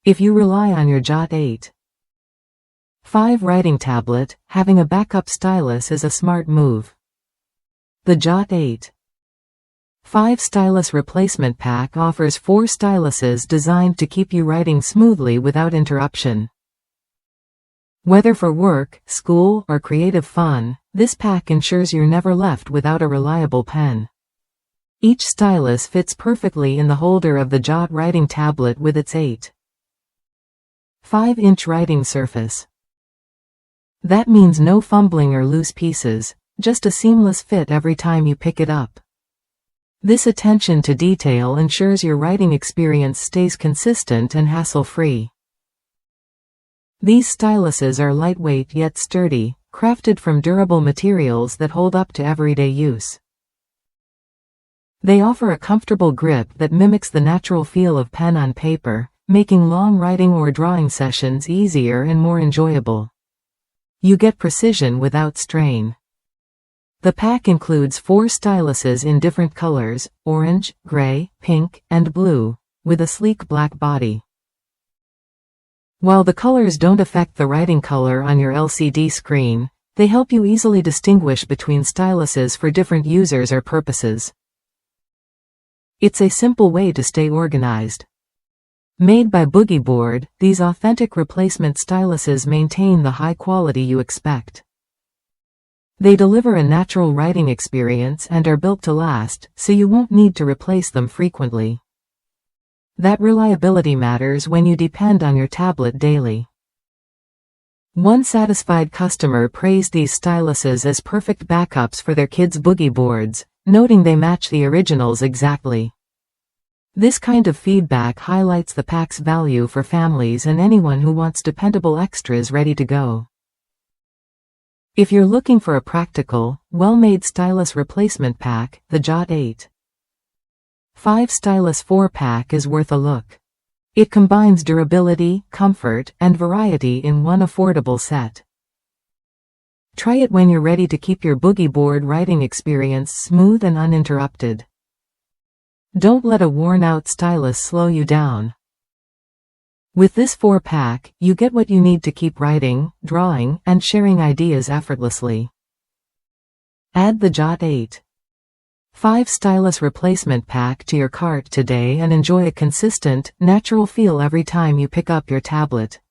If you rely on your Jot 8.5 writing tablet, having a backup stylus is a smart move. The Jot 8.5 Stylus Replacement Pack offers 4 styluses designed to keep you writing smoothly without interruption. Whether for work, school, or creative fun, this pack ensures you're never left without a reliable pen. Each stylus fits perfectly in the holder of the Jot writing tablet with its 8.5-inch writing surface. That means no fumbling or loose pieces, just a seamless fit every time you pick it up. This attention to detail ensures your writing experience stays consistent and hassle-free. These styluses are lightweight yet sturdy, crafted from durable materials that hold up to everyday use. They offer a comfortable grip that mimics the natural feel of pen on paper, making long writing or drawing sessions easier and more enjoyable. You get precision without strain. The pack includes 4 styluses in different colors: orange, gray, pink, and blue, with a sleek black body. While the colors don't affect the writing color on your LCD screen, they help you easily distinguish between styluses for different users or purposes. It's a simple way to stay organized. Made by Boogie Board, these authentic replacement styluses maintain the high quality you expect. They deliver a natural writing experience and are built to last, so you won't need to replace them frequently. That reliability matters when you depend on your tablet daily. One satisfied customer praised these styluses as perfect backups for their kids' boogie boards, noting they match the originals exactly. This kind of feedback highlights the pack's value for families and anyone who wants dependable extras ready to go. If you're looking for a practical, well-made stylus replacement pack, the Jot 8.5 Stylus 4-pack is worth a look. It combines durability, comfort, and variety in one affordable set. Try it when you're ready to keep your boogie board writing experience smooth and uninterrupted. Don't let a worn-out stylus slow you down. With this 4-pack, you get what you need to keep writing, drawing, and sharing ideas effortlessly. Add the Jot 8.5 Stylus Replacement Pack to your cart today and enjoy a consistent, natural feel every time you pick up your tablet.